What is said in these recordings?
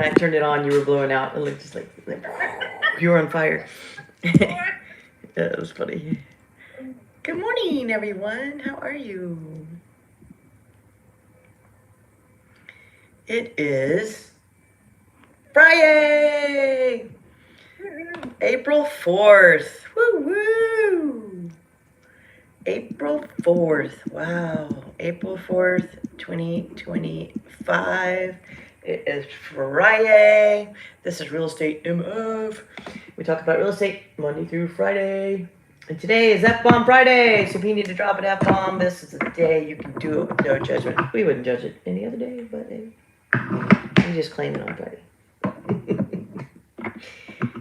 when I turned it on, you were blowing out. It looked just like you were on fire. Yeah, it was funny. Good morning, everyone. How are you? It is Friday, April 4th. Woo woo! April 4th. Wow. April 4th, 2025. It is Friday. This is Real Estate MF. We talk about real estate Monday through Friday. And today is F-Bomb Friday. So if you need to drop an F-Bomb, this is the day you can do it with no judgment. We wouldn't judge it any other day, but we just claim it on Friday.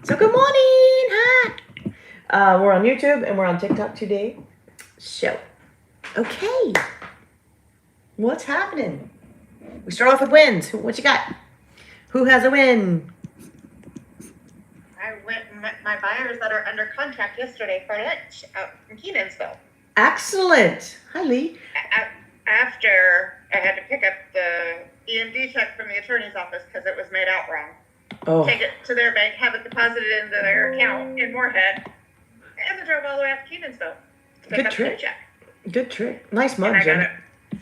So good morning. Hi. We're on YouTube and we're on TikTok today. So, okay. What's happening? We start off with wins. What you got? Who has a win? I went and met my buyers that are under contract yesterday for lunch out in Kenansville. Excellent. Hi, Lee. After I had to pick up the EMD check from the attorney's office because it was made out wrong. Oh. Take it to their bank, have it deposited into their account in Moorhead, and then drove all the way out to Kenansville. Good trick. Good trick. Nice mug, and I got Jen. it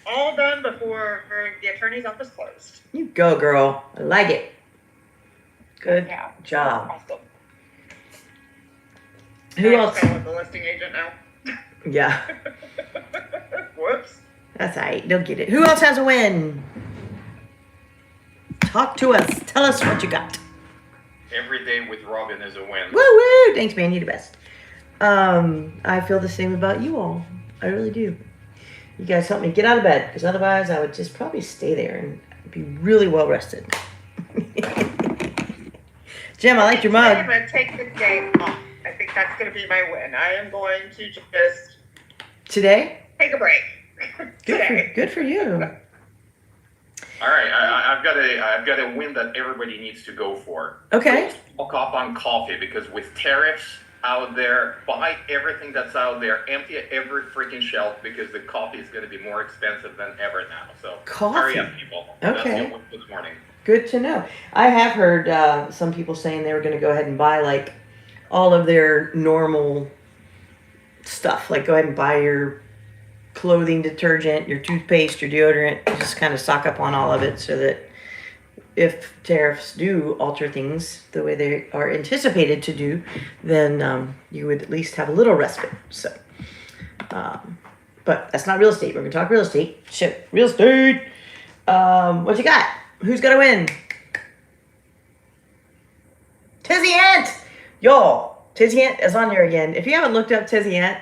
all done before the attorney's office closed. You go, girl. I like it. Good job. Awesome. Who else? I'm with the listing agent now. Yeah. Whoops. That's all right. They'll get it. Who else has a win? Talk to us. Tell us what you got. Every day with Robin is a win. Woo woo! Thanks, man. You're the best. I feel the same about you all. I really do. You guys help me get out of bed, because otherwise I would just probably stay there and be really well rested. Jim, I like your mug. I'm going to take the day off. I think that's going to be my win. I am going to just... Today? Take a break. Good for you. All right, I've got a win that everybody needs to go for. Okay. Don't stock up on coffee, because with tariffs out there, buy everything that's out there, empty every freaking shelf, because the coffee is going to be more expensive than ever now. So hurry up, people. Okay. That's your win this morning. Good to know. I have heard some people saying they were going to go ahead and buy like all of their normal stuff. Like go ahead and buy your clothing detergent, your toothpaste, your deodorant. Just kind of stock up on all of it so that if tariffs do alter things the way they are anticipated to do, then you would at least have a little respite. So, but that's not real estate. We're going to talk real estate. Shit, real estate. What you got? Who's going to win? Tizzy Ant! Y'all, Tizzy Ant is on here again. If you haven't looked up Tizzy Ant,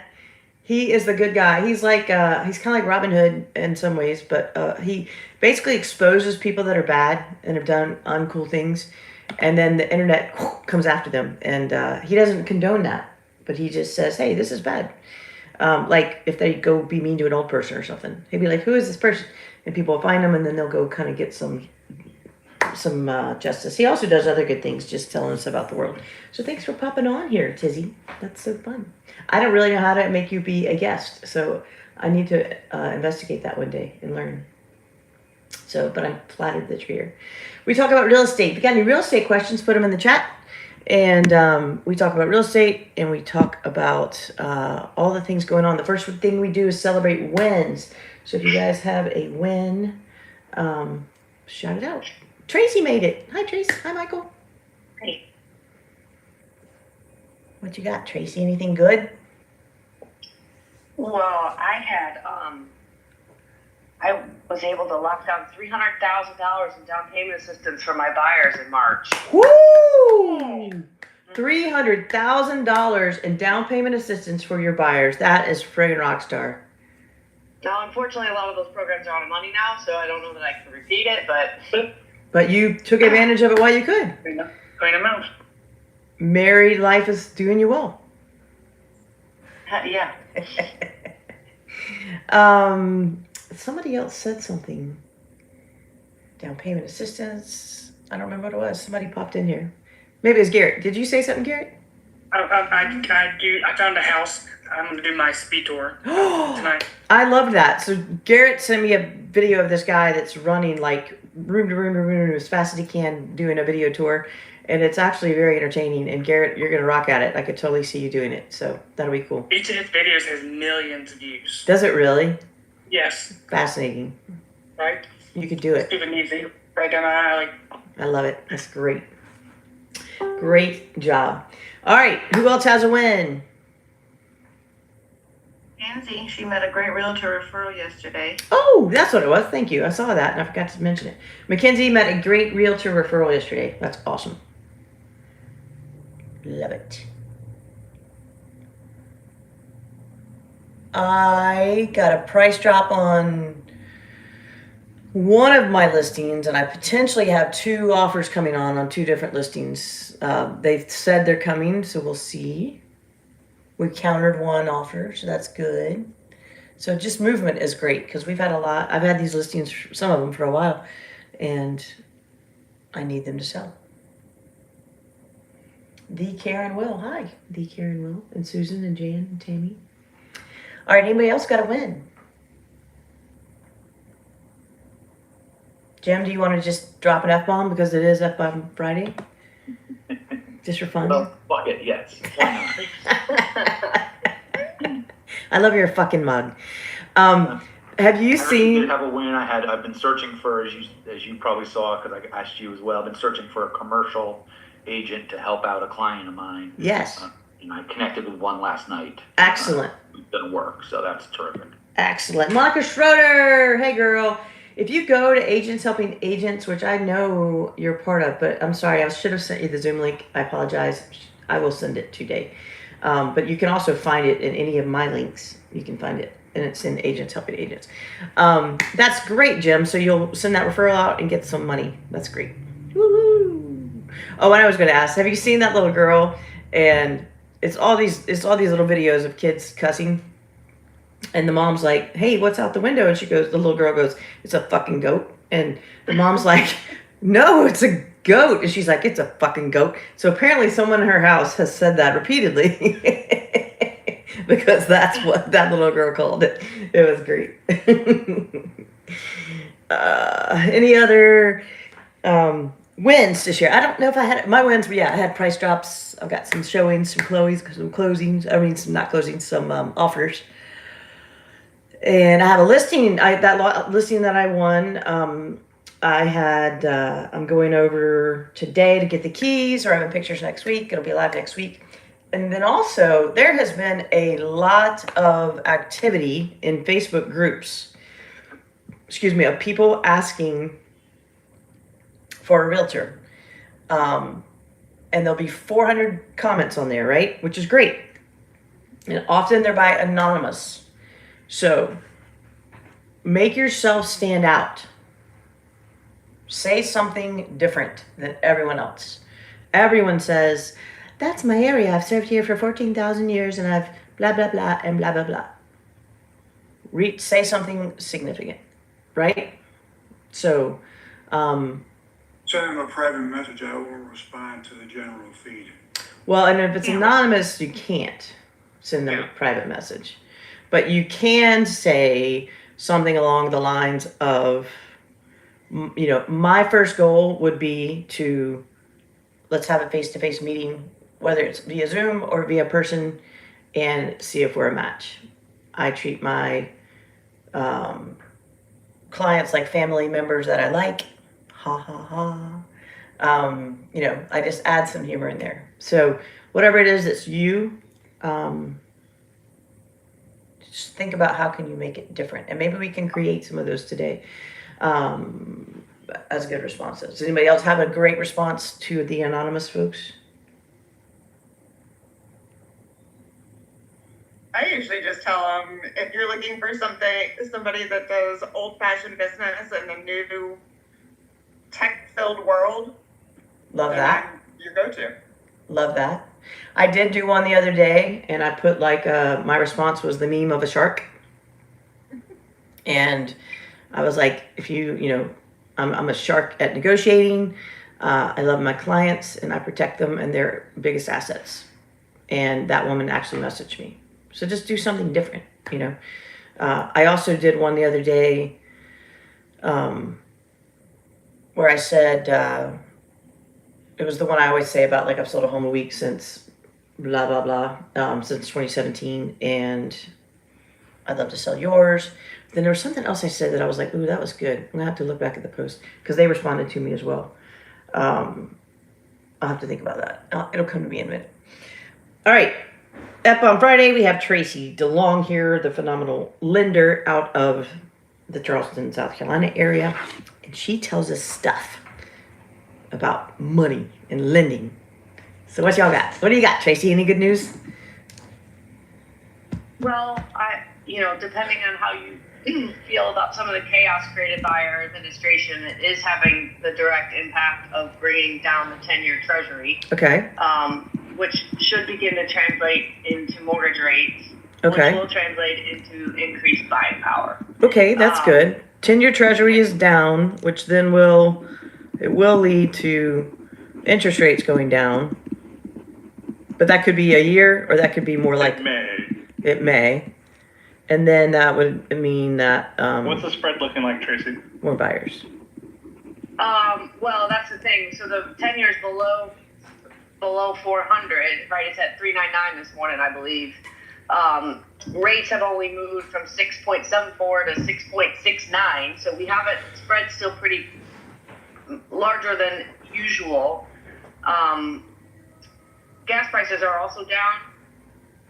he is the good guy. He's like, he's kind of like Robin Hood in some ways, but he basically exposes people that are bad and have done uncool things, and then the internet comes after them, and he doesn't condone that, but he just says, hey, this is bad. Like if they go be mean to an old person or something, he'd be like, who is this person? And people will find them, and then they'll go kind of get some justice. He also does other good things, just telling us about the world. So thanks for popping on here, Tizzy. That's so fun. I don't really know how to make you be a guest, so I need to investigate that one day and learn. So, but I'm flattered that you're here. We talk about real estate. If you got any real estate questions, put them in the chat. And we talk about real estate, and we talk about all the things going on. The first thing we do is celebrate wins. So if you guys have a win, shout it out. Tracy made it. Hi, Tracy. Hi, Michael. Hey. What you got, Tracy? Anything good? Well, I had, I was able to lock down $300,000 in down payment assistance for my buyers in March. Woo! $300,000 in down payment assistance for your buyers. That is friggin' rock star. Now, unfortunately, a lot of those programs are out of money now, so I don't know that I can repeat it, but... But you took advantage of it while you could. Going to move. Married life is doing you well. Yeah. Somebody else said something. Down payment assistance. I don't remember what it was. Somebody popped in here. Maybe it was Garrett. Did you say something, Garrett? I found a house. I'm going to do my speed tour tonight. I love that. So Garrett sent me a video of this guy that's running like room to room to room as fast as he can doing a video tour. And it's actually very entertaining. And Garrett, you're going to rock at it. I could totally see you doing it. So that'll be cool. Each of his videos has millions of views. Does it really? Yes. Fascinating. Right? You could do it. Stupid easy. Right down the alley. I love it. That's great. Great job. All right. Who else has a win? Nancy, she met a great realtor referral yesterday. Oh, that's what it was. Thank you. I saw that and I forgot to mention it. Mackenzie met a great realtor referral yesterday. That's awesome. Love it. I got a price drop on one of my listings, and I potentially have 2 offers coming on 2 different listings. They've said they're coming, so we'll see. We countered 1 offer, so that's good. So just movement is great because we've had a lot. I've had these listings, some of them for a while, and I need them to sell. The Karen Will. Hi, the Karen Will, and Susan and Jan and Tammy. All right, anybody else got a win? Jim, do you want to just drop an F-bomb because it is F-bomb Friday? Just for fun? Well, fuck it, yes. Why not? I love your fucking mug. Have you I seen? did have a win. I've been searching for, as you probably saw, because I asked you as well. I've been searching for a commercial agent to help out a client of mine. Yes. And I connected with one last night. Excellent. It didn't work, so that's terrific. Excellent. Monica Schroeder. Hey, girl. If you go to Agents Helping Agents, which I know you're part of, but I'm sorry, I should have sent you the Zoom link. I apologize. I will send it today. But you can also find it in any of my links. You can find it, and it's in Agents Helping Agents. That's great, Jim. So you'll send that referral out and get some money. That's great. Woo-hoo. Oh, and I was going to ask, have you seen that little girl? And it's all these little videos of kids cussing. And the mom's like, hey, what's out the window? And the little girl goes, it's a fucking goat. And the mom's like, no, it's a goat. And she's like, it's a fucking goat. So apparently someone in her house has said that repeatedly because that's what that little girl called it. It was great. Any other wins to share? I don't know if I had my wins, but yeah, I had price drops. I've got some showings, some closings. I mean, some offers. And I have a listing. Listing that I won. I'm going over today to get the keys, or having pictures next week. It'll be live next week. And then also, there has been a lot of activity in Facebook groups. Of people asking for a realtor. And there'll be 400 comments on there, right? Which is great. And often they're by anonymous. So, make yourself stand out. Say something different than everyone else. Everyone says, that's my area. I've served here for 14,000 years and I've blah, blah, blah, and blah, blah, blah. Say something significant, right? So, Send them a private message. I will respond to the general feed. Well, and if it's anonymous, you can't send them a private message. But you can say something along the lines of, my first goal would be to, let's have a face-to-face meeting, whether it's via Zoom or via person, and see if we're a match. I treat my clients like family members that I like. Ha, ha, ha. I just add some humor in there. So whatever it is that's you, just think about how can you make it different. And maybe we can create some of those today as good responses. Does anybody else have a great response to the anonymous folks? I usually just tell them, if you're looking for somebody that does old-fashioned business in a new tech-filled world, Love that. You go to. Love that. I did do one the other day, and I put my response was the meme of a shark. And I was like, I'm a shark at negotiating. I love my clients, and I protect them and their biggest assets. And that woman actually messaged me. So just do something different, I also did one the other day. where I said, it was the one I always say about, like, I've sold a home a week since blah, blah, blah, since 2017, and I'd love to sell yours. Then there was something else I said that I was like, ooh, that was good. I'm gonna have to look back at the post because they responded to me as well. I'll have to think about that. It'll come to me in a minute. All right. Up on Friday, we have Tracy DeLong here, the phenomenal lender out of the Charleston, South Carolina area. And she tells us stuff about money and lending. So what y'all got? What do you got, Tracy? Any good news? Well, depending on how you feel about some of the chaos created by our administration, it is having the direct impact of bringing down the 10-year Treasury. Okay. Which should begin to translate into mortgage rates, Okay. which will translate into increased buying power. Okay, that's good. 10-year Treasury is down, which then will lead to interest rates going down. But that could be a year, or that could be more like it may. And then that would mean that What's the spread looking like, Tracy? more buyers. Well, that's the thing. So the 10 years below 400, right? It's at 399 this morning, I believe. Rates have only moved from 6.74 to 6.69, so we have it spread still pretty larger than usual. Gas prices are also down,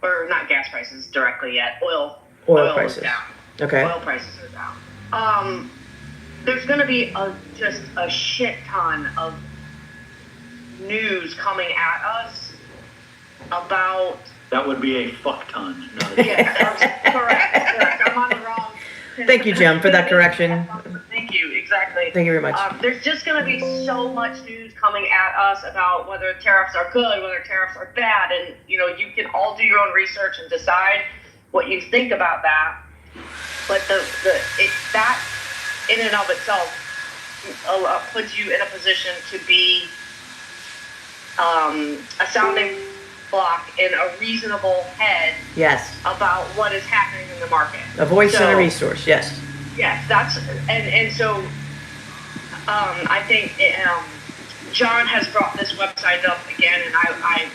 or not gas prices directly yet. Oil Prices. is down. Okay. Oil prices are down. There's going to be just a shit ton of news coming at us about. That would be a fuck ton. Not a Yeah, correct. I'm on the wrong. Thank you, Jim, for that correction. Thank you. Exactly. Thank you very much. There's just going to be so much news coming at us about whether tariffs are good, whether tariffs are bad, and you can all do your own research and decide what you think about that. But that in and of itself puts you in a position to be a sounding block in a reasonable head. Yes. About what is happening in the market. A voice and a resource. Yes. Yes, that's and so I think John has brought this website up again, and I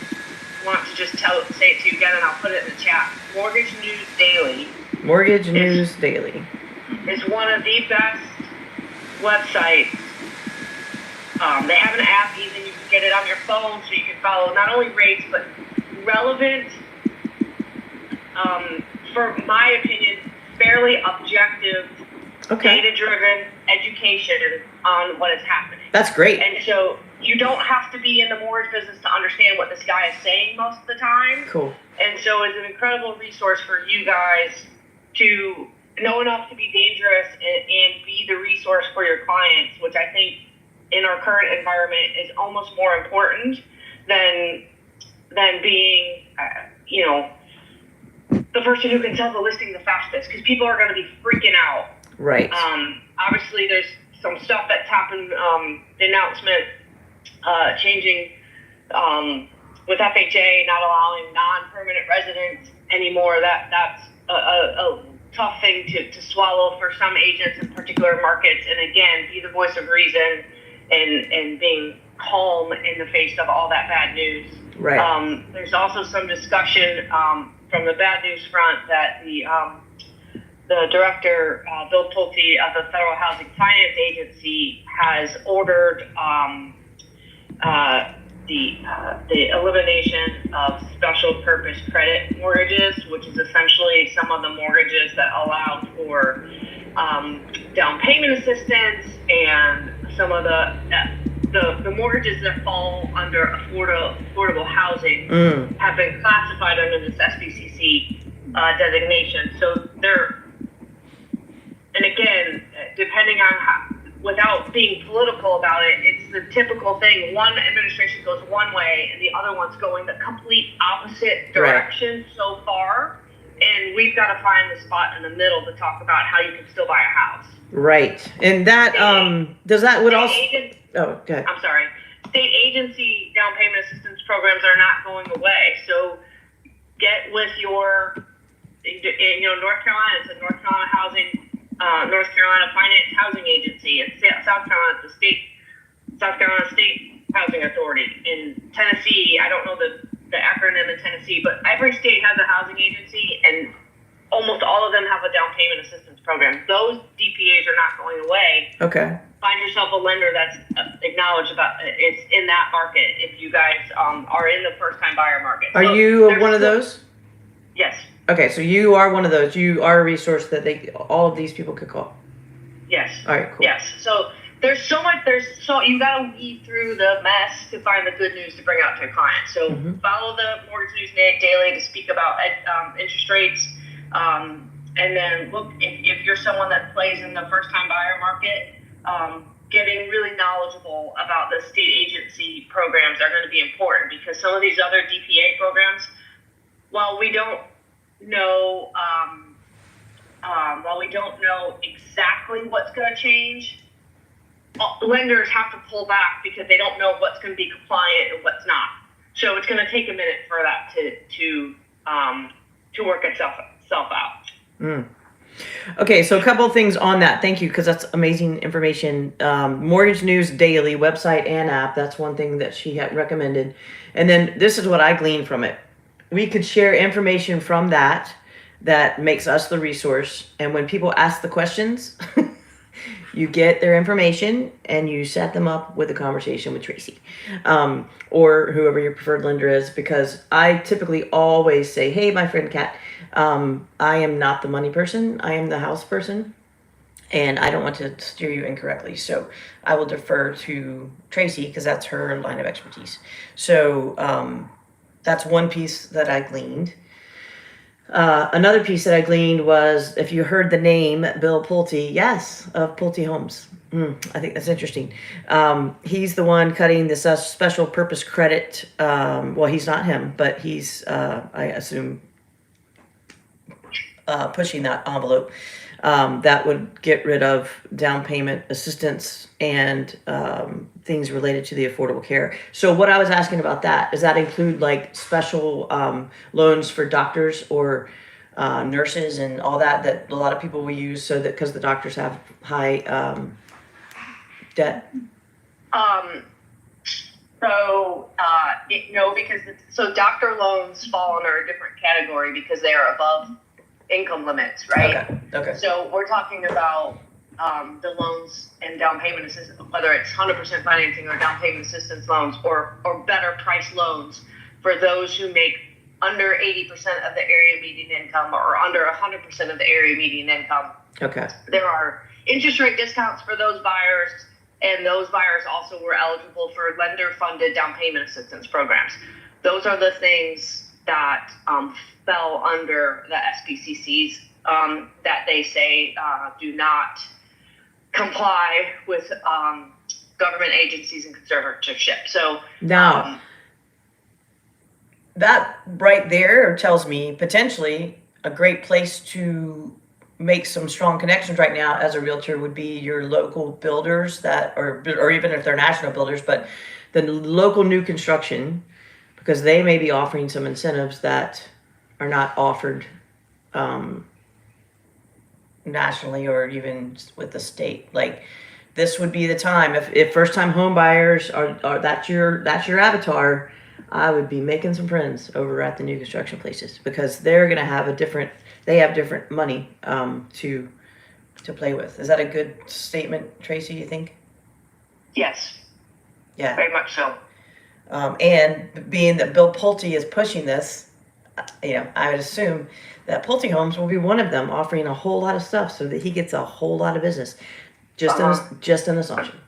want to just say it to you again, and I'll put it in the chat. Mortgage News Daily. Mortgage News Daily is one of the best websites. They have an app, even you can get it on your phone, so you can follow not only rates but relevant, for my opinion, fairly objective, data-driven education on what is happening. That's great. And so you don't have to be in the mortgage business to understand what this guy is saying most of the time. Cool. And so it's an incredible resource for you guys to know enough to be dangerous and be the resource for your clients, which I think in our current environment is almost more important than being, the person who can sell the listing the fastest, because people are going to be freaking out. Right. Obviously, there's some stuff that's happened. The announcement changing with FHA not allowing non-permanent residents anymore. That's a tough thing to swallow for some agents in particular markets. And again, be the voice of reason and being calm in the face of all that bad news. Right. There's also some discussion from the bad news front that the director, Bill Pulte of the Federal Housing Finance Agency, has ordered the elimination of special purpose credit mortgages, which is essentially some of the mortgages that allow for down payment assistance and some of the mortgages that fall under affordable housing have been classified under this SBCC designation. So and again, depending on without being political about it, it's the typical thing. One administration goes one way and the other one's going the complete opposite direction so far. And we've got to find the spot in the middle to talk about how you can still buy a house. Right. And that, does that would also... Oh, go ahead. I'm sorry. State agency down payment assistance programs are not going away. So get with your, North Carolina, it's a North Carolina Finance Housing Agency. In South Carolina, it's the State South Carolina State Housing Authority. In Tennessee, I don't know the acronym in Tennessee, but every state has a housing agency, and almost all of them have a down payment assistance program. Those DPAs are not going away. Okay. Find yourself a lender that's acknowledged about it's in that market. If you guys are in the first time buyer market, Are so you one of those? Yes. Okay, so you are one of those. You are a resource that all of these people could call. Yes. All right, cool. Yes. So there's so much. You got to weed through the mess to find the good news to bring out to your clients. So follow the Mortgage News Daily to speak about interest rates. And then look, if you're someone that plays in the first time buyer market, getting really knowledgeable about the state agency programs are going to be important, because some of these other DPA programs, while we don't know exactly what's going to change, lenders have to pull back because they don't know what's going to be compliant and what's not. So it's going to take a minute for that to work itself out. Mm. Okay, so a couple of things on that. Thank you, because that's amazing information. Mortgage News Daily website and app. That's one thing that she had recommended. And then this is what I gleaned from it. We could share information from that makes us the resource. And when people ask the questions, you get their information and you set them up with a conversation with Tracy, or whoever your preferred lender is, because I typically always say, hey, my friend Kat, I am not the money person. I am the house person, and I don't want to steer you incorrectly. So I will defer to Tracy because that's her line of expertise. So that's one piece that I gleaned. Another piece that I gleaned was, if you heard the name Bill Pulte, yes, of Pulte Homes. I think that's interesting. He's the one cutting this special purpose credit. Well, he's not him, but he's, I assume, pushing that envelope that would get rid of down payment assistance and things related to the Affordable Care. So what I was asking about that, does that include like special loans for doctors or nurses and all that a lot of people will use, so that because the doctors have high debt? No, because doctor loans fall under a different category because they are above income limits, right? Okay. So we're talking about the loans and down payment assistance, whether it's 100% financing or down payment assistance loans, or better price loans for those who make under 80% of the area median income or under 100% of the area median income. Okay. There are interest rate discounts for those buyers, and those buyers also were eligible for lender-funded down payment assistance programs. Those are the things that fell under the SPCCs that they say do not comply with government agencies and conservatorship. So now, that right there tells me potentially a great place to make some strong connections right now as a realtor would be your local builders that, or even if they're national builders, but the local new construction, because they may be offering some incentives that are not offered nationally or even with the state. Like, this would be the time if first time home buyers are that's your avatar. I would be making some friends over at the new construction places, because they're gonna have they have different money to play with. Is that a good statement, Tracy, you think? Yes. Yeah. Very much so. And being that Bill Pulte is pushing this, I would assume that Pulte Homes will be one of them, offering a whole lot of stuff so that he gets a whole lot of business. Just an assumption.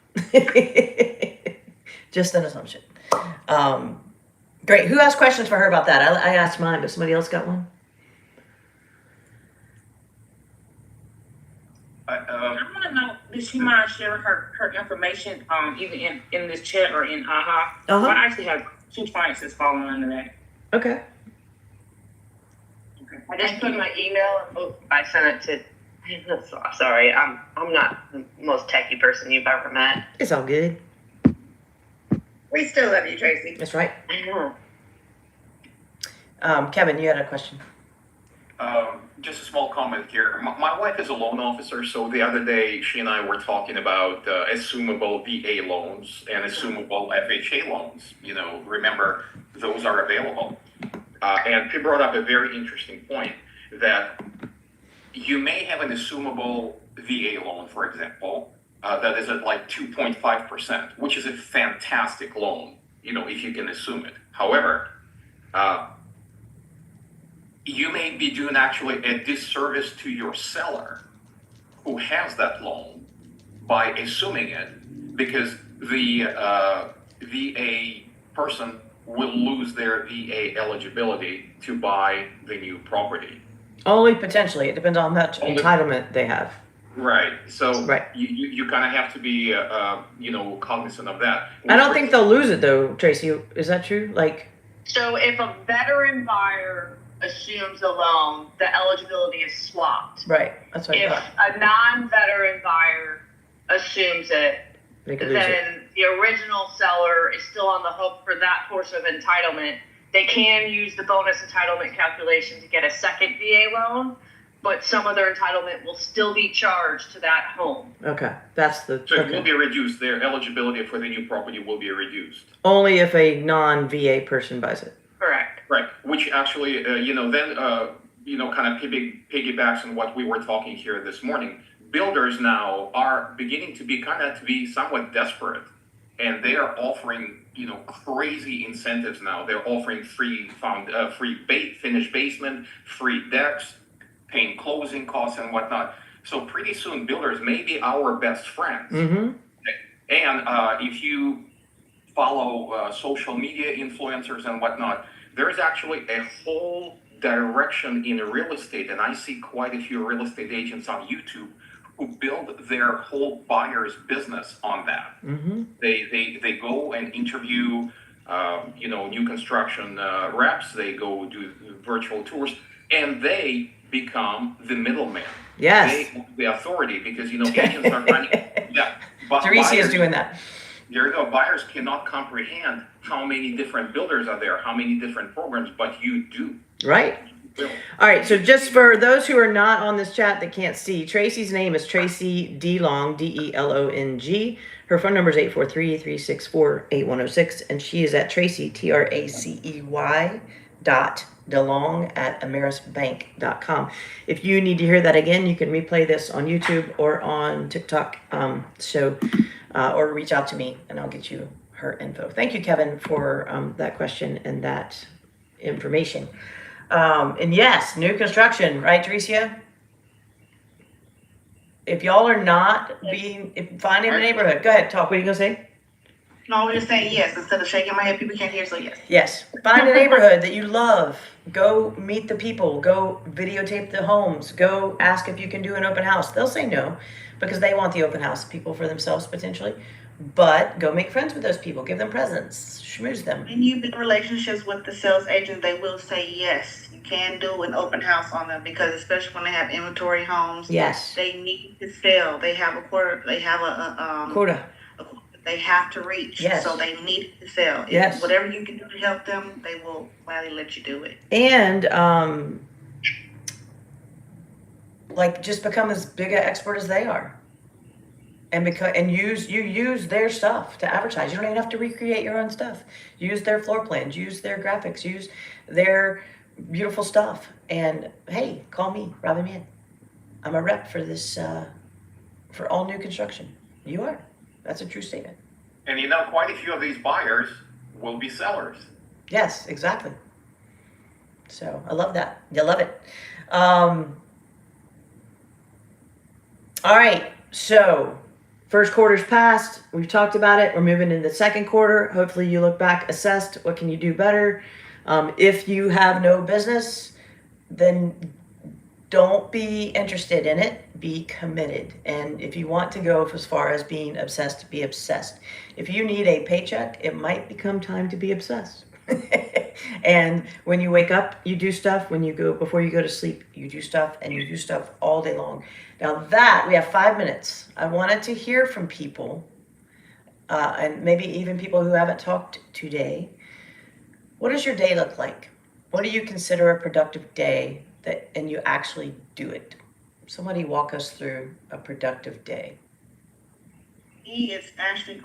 Just an assumption. Great. Who has questions for her about that? I asked mine, but somebody else got one? I want to know, does she mind sharing her information, either in this chat or in AHA? Uh-huh. I actually have 2 clients that's falling under that. Okay. I just put my email. I sent it to. Sorry, I'm not the most techie person you've ever met. It's all good. We still love you, Tracy. That's right. I know. Kevin, you had a question. Just a small comment here. My wife is a loan officer, so the other day she and I were talking about assumable VA loans and assumable FHA loans. You know, remember, those are available. And she brought up a very interesting point that you may have an assumable VA loan, for example, that is at like 2.5%, which is a fantastic loan, you know, if you can assume it. However, you may be doing actually a disservice to your seller who has that loan by assuming it, because the VA person will lose their VA eligibility to buy the new property. Only potentially. It depends on how much entitlement they have. Right. So right. You kind of have to be, you know, cognizant of that. I don't think they'll lose it though, Tracy. Is that true? Like. So if a veteran buyer assumes a loan, the eligibility is swapped. Right. That's what I thought. If a non-veteran buyer assumes it, then the original seller is still on the hook for that portion of entitlement. They can use the bonus entitlement calculation to get a second VA loan, but some of their entitlement will still be charged to that home. Okay, that's the. So it will be reduced. Their eligibility for the new property will be reduced. Only if a non-VA person buys it. Correct. Right, which actually, you know, then, you know, kind of piggybacks on what we were talking here this morning. Builders now are beginning to be somewhat desperate, and they are offering, you know, crazy incentives now. They're offering free finished basement, free decks, paying closing costs and whatnot. So pretty soon, builders may be our best friends. Mm-hmm. And if you follow social media influencers and whatnot, there's actually a whole direction in real estate, and I see quite a few real estate agents on YouTube who build their whole buyer's business on that. Mm-hmm. They go and interview, you know, new construction reps. They go do virtual tours, and they become the middleman. Yes. They the authority, because, you know, agents are running. Yeah. Teresa is doing that. There you go. Buyers cannot comprehend how many different builders are there, how many different programs, but you do. Right. All right, so just for those who are not on this chat that can't see, Tracy's name is Tracy DeLong, DeLong. Her phone number is 843-364-8106, and she is at Tracy, TRACEY .DeLong@amerisbank.com. If you need to hear that again, you can replay this on YouTube or on TikTok, or reach out to me, and I'll get you her info. Thank you, Kevin, for that question and that information. And yes, new construction, right, Teresa? If y'all are not finding a neighborhood, go ahead, talk. What are you gonna say? No, I was just saying yes. Instead of shaking my head, people can't hear, so yes. Yes. Find a neighborhood that you love. Go meet the people. Go videotape the homes. Go ask if you can do an open house. They'll say no because they want the open house people for themselves potentially. But go make friends with those people. Give them presents. Schmooze them. And you build relationships with the sales agent, they will say yes. You can do an open house on them because especially when they have inventory homes. Yes. They need to sell. They have a quota. They have a quota. They have to reach. Yes. So they need to sell. Yes. Whatever you can do to help them, they will gladly let you do it. And just become as big an expert as they are. And use their stuff to advertise. You don't even have to recreate your own stuff. Use their floor plans, use their graphics, use their beautiful stuff. And hey, call me, Robin Mann. I'm a rep for this for all new construction. You are. That's a true statement. And you know, quite a few of these buyers will be sellers. Yes, exactly. So I love that. You love it. All right. So first quarter's passed. We've talked about it. We're moving into the second quarter. Hopefully you look back, assessed what can you do better. If you have no business, then don't be interested in it. Be committed. And if you want to go as far as being obsessed, be obsessed. If you need a paycheck, it might become time to be obsessed. And when you wake up, you do stuff. Before you go to sleep, you do stuff, and you do stuff all day long. Now we have 5 minutes. I wanted to hear from people, and maybe even people who haven't talked today. What does your day look like? What do you consider a productive day and you actually do it. Somebody walk us through a productive day. He is actually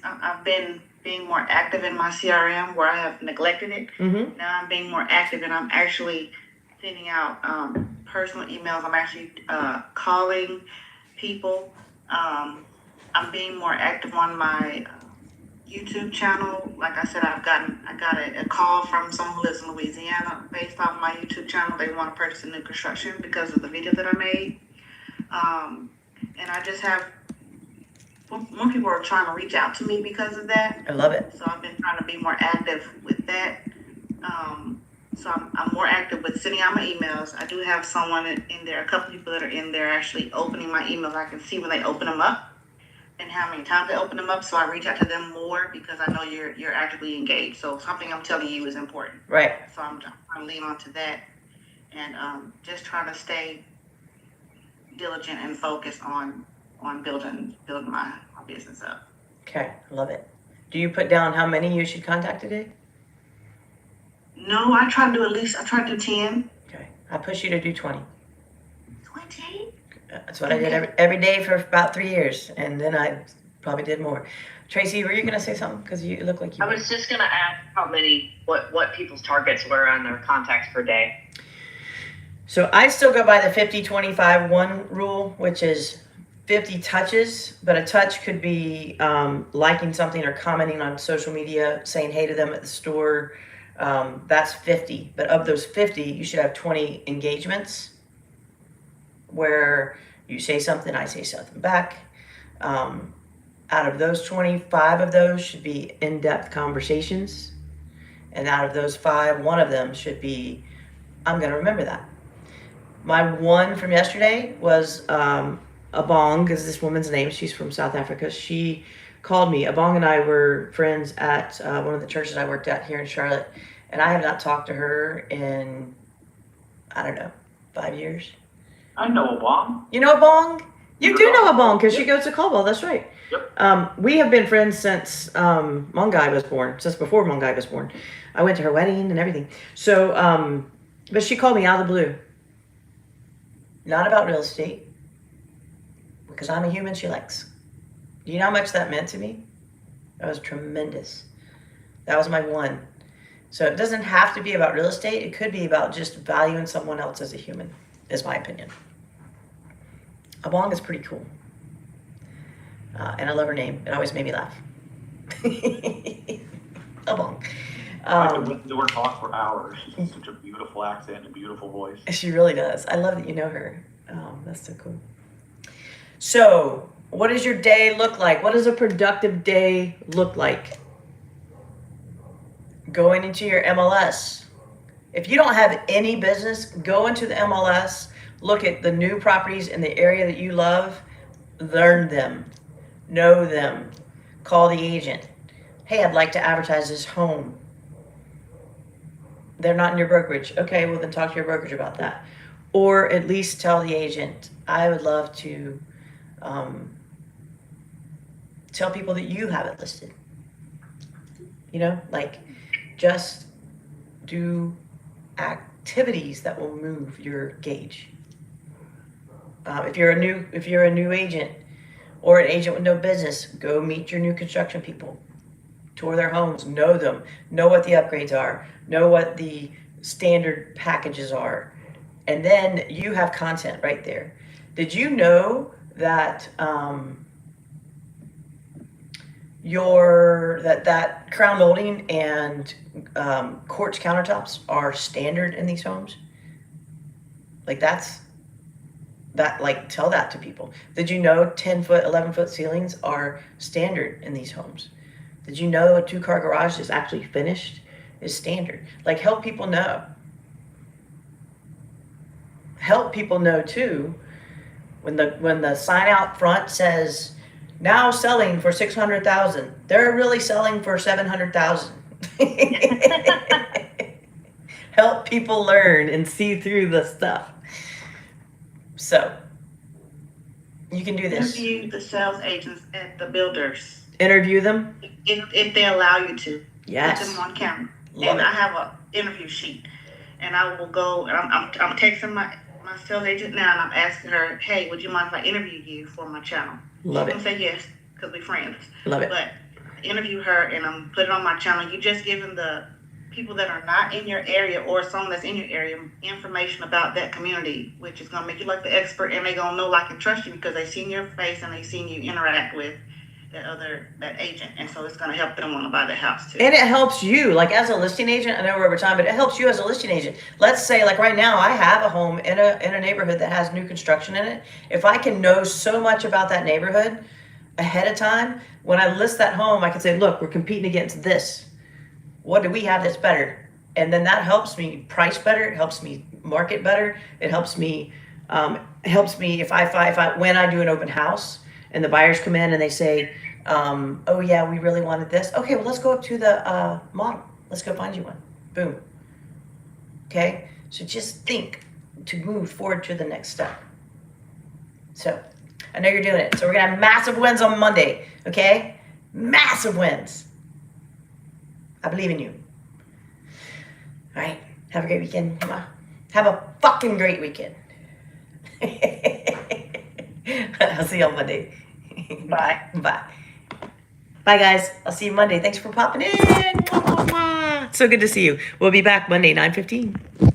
I've been being more active in my CRM where I have neglected it. Mm-hmm. Now I'm being more active and I'm actually sending out personal emails. I'm actually calling people. I'm being more active on my YouTube channel. Like I said, I got a call from someone who lives in Louisiana based off my YouTube channel. They want to purchase a new construction because of the video that I made. And I just have more people are trying to reach out to me because of that. I love it. So I've been trying to be more active with that. So I'm more active with sending out my emails. I do have someone in there, a couple people that are in there actually opening my emails. I can see when they open them up and how many times they open them up. So I reach out to them more because I know you're actively engaged. So something I'm telling you is important. Right. So I'm trying to lean onto that and just trying to stay diligent and focused on building my business up. Okay, I love it. Do you put down how many you should contact today? No, I try to do 10. Okay, I push you to do 20. 20? That's what I did every day for about 3 years, and then I probably did more. Tracy, were you gonna say something? Because you look like you. I was just gonna ask how many, what people's targets were on their contacts per day. So I still go by the 50-25-1 rule, which is 50 touches, but a touch could be liking something or commenting on social media, saying hey to them at the store. That's 50. But of those 50, you should have 20 engagements where you say something, I say something back. Out of those 25 of those should be in-depth conversations. And out of those 5, one of them should be, I'm going to remember that. My one from yesterday was Abong, is this woman's name. She's from South Africa. She called me. Abong and I were friends at one of the churches I worked at here in Charlotte. And I have not talked to her in, I don't know, 5 years. I know Obama. You know Abong? You do know Abong because she goes to Caldwell. That's right. Yep. We have been friends since Mungai was born, since before Mungai was born. I went to her wedding and everything. So, but she called me out of the blue. Not about real estate, because I'm a human she likes. Do you know how much that meant to me? That was tremendous. That was my one. So it doesn't have to be about real estate. It could be about just valuing someone else as a human, is my opinion. Abong is pretty cool. And I love her name. It always made me laugh. Abong. I could listen to her talk for hours. She's got such a beautiful accent and a beautiful voice. She really does. I love that you know her. That's so cool. So, what does your day look like? What does a productive day look like? Going into your MLS. If you don't have any business, go into the MLS, look at the new properties in the area that you love, learn them, know them, call the agent. Hey, I'd like to advertise this home. They're not in your brokerage. Okay, well then talk to your brokerage about that. Or at least tell the agent, I would love to tell people that you have it listed. You know, like just do activities that will move your gauge. If you're a new agent or an agent with no business, go meet your new construction people. Tour their homes, know them, know what the upgrades are, know what the standard packages are, and then you have content right there. Did you know that that crown molding and quartz countertops are standard in these homes? Like tell that to people. Did you know 10-foot, 11-foot ceilings are standard in these homes? Did you know a 2-car garage is actually finished is standard? Like help people know. Help people know too when the sign out front says now selling for $600,000, they're really selling for $700,000. Help people learn and see through the stuff. So you can do this. Interview the sales agents at the builders. Interview them. If they allow you to. Yes. Put them on camera. Love and it. I have an interview sheet. and I will go, and I'm texting my sales agent now, and I'm asking her, hey, would you mind if I interview you for my channel? Love She it. can say yes, because we're friends. Love it. But interview her, and I'm put it on my channel. You just giving the people that are not in your area or someone that's in your area information about that community, which is gonna make you like the expert, and they gonna know, like, and trust you because they seen your face and they seen you interact with that agent, and so it's gonna help them want to buy the house too. And it helps you, like as a listing agent. I know we're over time, but it helps you as a listing agent. Let's say, like right now, I have a home in a neighborhood that has new construction in it. If I can know so much about that neighborhood ahead of time, when I list that home, I can say, look, we're competing against this. What do we have that's better? And then that helps me price better. It helps me market better. It helps me if I when I do an open house and the buyers come in and they say, oh yeah, we really wanted this. Okay, well, let's go up to the model. Let's go find you one. Boom. Okay, so just think to move forward to the next step. So I know you're doing it. So we're gonna have massive wins on Monday. Okay, massive wins. I believe in you. All right, have a great weekend. Have a fucking great weekend. I'll see you on Monday. Bye. Bye. Bye, guys. I'll see you Monday. Thanks for popping in. So good to see you. We'll be back Monday, 9:15.